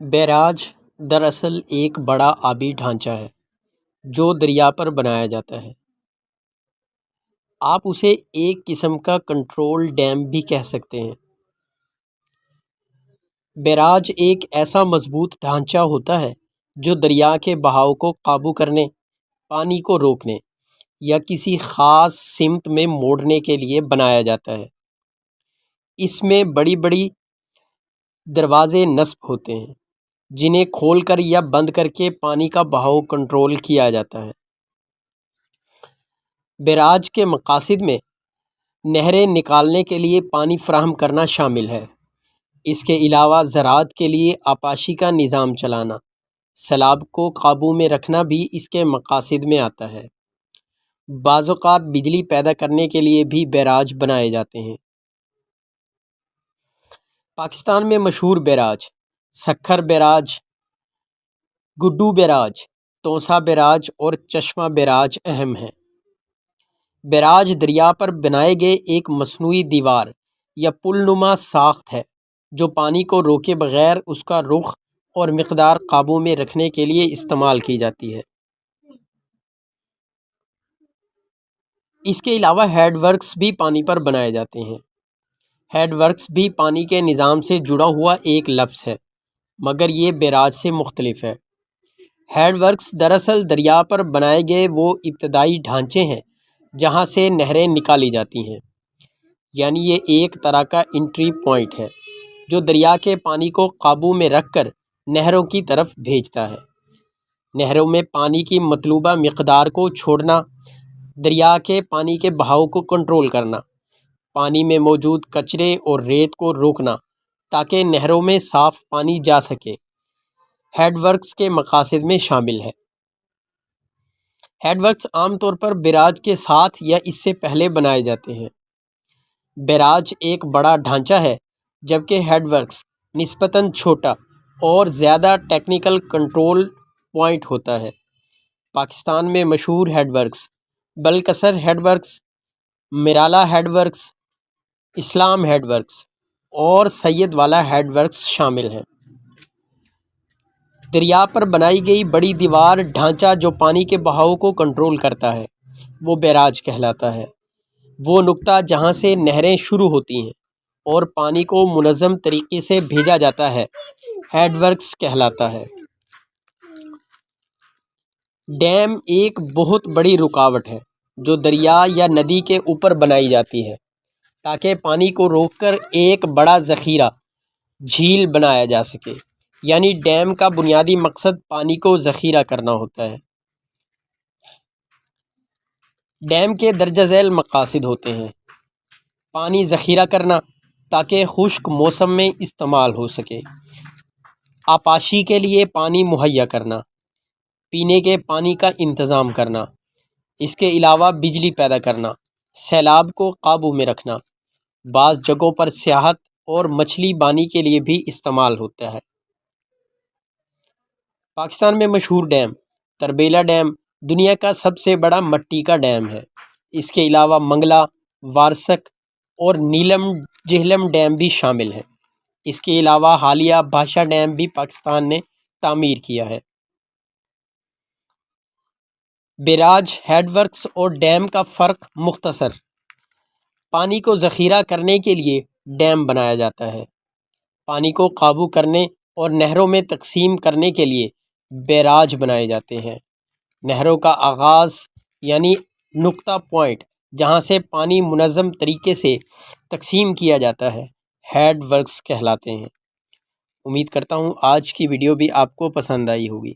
Barrage دراصل ایک بڑا آبی ڈھانچہ ہے جو دریا پر بنایا جاتا ہے۔ آپ اسے ایک قسم کا کنٹرول ڈیم بھی کہہ سکتے ہیں۔ بیراج ایک ایسا مضبوط ڈھانچہ ہوتا ہے جو دریا کے بہاؤ کو قابو کرنے، پانی کو روکنے یا کسی خاص سمت میں موڑنے کے لیے بنایا جاتا ہے۔ اس میں بڑی بڑی دروازے نصب ہوتے ہیں جنہیں کھول کر یا بند کر کے پانی کا بہاؤ کنٹرول کیا جاتا ہے۔ بیراج کے مقاصد میں نہریں نکالنے کے لیے پانی فراہم کرنا شامل ہے۔ اس کے علاوہ زراعت کے لیے آبپاشی کا نظام چلانا، سیلاب کو قابو میں رکھنا بھی اس کے مقاصد میں آتا ہے۔ بعض اوقات بجلی پیدا کرنے کے لیے بھی بیراج بنائے جاتے ہیں۔ پاکستان میں مشہور barrage Sukkur barrage, Guddu barrage, Taunsa barrage اور چشمہ بیراج اہم ہیں۔ بیراج دریا پر بنائے گئے ایک مصنوعی دیوار یا پل نما ساخت ہے جو پانی کو روکے بغیر اس کا رخ اور مقدار قابو میں رکھنے کے لیے استعمال کی جاتی ہے۔ اس کے علاوہ ہیڈ ورکس بھی پانی پر بنائے جاتے ہیں۔ ہیڈ ورکس بھی پانی کے نظام سے جڑا ہوا ایک لفظ ہے، مگر یہ بیراج سے مختلف ہے۔ ہیڈ ورکس دراصل دریا پر بنائے گئے وہ ابتدائی ڈھانچے ہیں جہاں سے نہریں نکالی جاتی ہیں، یعنی یہ ایک طرح کا انٹری پوائنٹ ہے جو دریا کے پانی کو قابو میں رکھ کر نہروں کی طرف بھیجتا ہے۔ نہروں میں پانی کی مطلوبہ مقدار کو چھوڑنا، دریا کے پانی کے بہاؤ کو کنٹرول کرنا، پانی میں موجود کچرے اور ریت کو روکنا تاکہ نہروں میں صاف پانی جا سکے، ہیڈ ورکس کے مقاصد میں شامل ہے۔ ہیڈ ورکس عام طور پر بیراج کے ساتھ یا اس سے پہلے بنائے جاتے ہیں۔ بیراج ایک بڑا ڈھانچہ ہے جبکہ ہیڈ ورکس نسبتاً چھوٹا اور زیادہ ٹیکنیکل کنٹرول پوائنٹ ہوتا ہے۔ پاکستان میں مشہور head works Balkasar head works, Marala head works, Islam head works اور سید والا ہیڈ ورکس شامل ہیں۔ دریا پر بنائی گئی بڑی دیوار ڈھانچہ جو پانی کے بہاؤ کو کنٹرول کرتا ہے وہ بیراج کہلاتا ہے۔ وہ نقطہ جہاں سے نہریں شروع ہوتی ہیں اور پانی کو منظم طریقے سے بھیجا جاتا ہے ہیڈ ورکس کہلاتا ہے۔ ڈیم ایک بہت بڑی رکاوٹ ہے جو دریا یا ندی کے اوپر بنائی جاتی ہے تاکہ پانی کو روک کر ایک بڑا ذخیرہ جھیل بنایا جا سکے، یعنی ڈیم کا بنیادی مقصد پانی کو ذخیرہ کرنا ہوتا ہے۔ ڈیم کے درجہ ذیل مقاصد ہوتے ہیں: پانی ذخیرہ کرنا تاکہ خشک موسم میں استعمال ہو سکے، آبپاشی کے لیے پانی مہیا کرنا، پینے کے پانی کا انتظام کرنا، اس کے علاوہ بجلی پیدا کرنا، سیلاب کو قابو میں رکھنا، بعض جگہوں پر سیاحت اور مچھلی بانی کے لیے بھی استعمال ہوتا ہے۔ پاکستان میں مشہور ڈیم تربیلا ڈیم دنیا کا سب سے بڑا مٹی کا ڈیم ہے۔ اس کے علاوہ منگلا، وارسک اور نیلم جہلم ڈیم بھی شامل ہیں۔ اس کے علاوہ حالیہ بھاشا ڈیم بھی پاکستان نے تعمیر کیا ہے۔ بیراج، ہیڈ ورکس اور ڈیم کا فرق مختصر: پانی کو ذخیرہ کرنے کے لیے ڈیم بنایا جاتا ہے۔ پانی کو قابو کرنے اور نہروں میں تقسیم کرنے کے لیے بیراج بنائے جاتے ہیں۔ نہروں کا آغاز یعنی نقطہ پوائنٹ جہاں سے پانی منظم طریقے سے تقسیم کیا جاتا ہے ہیڈ ورکس کہلاتے ہیں۔ امید کرتا ہوں آج کی ویڈیو بھی آپ کو پسند آئی ہوگی۔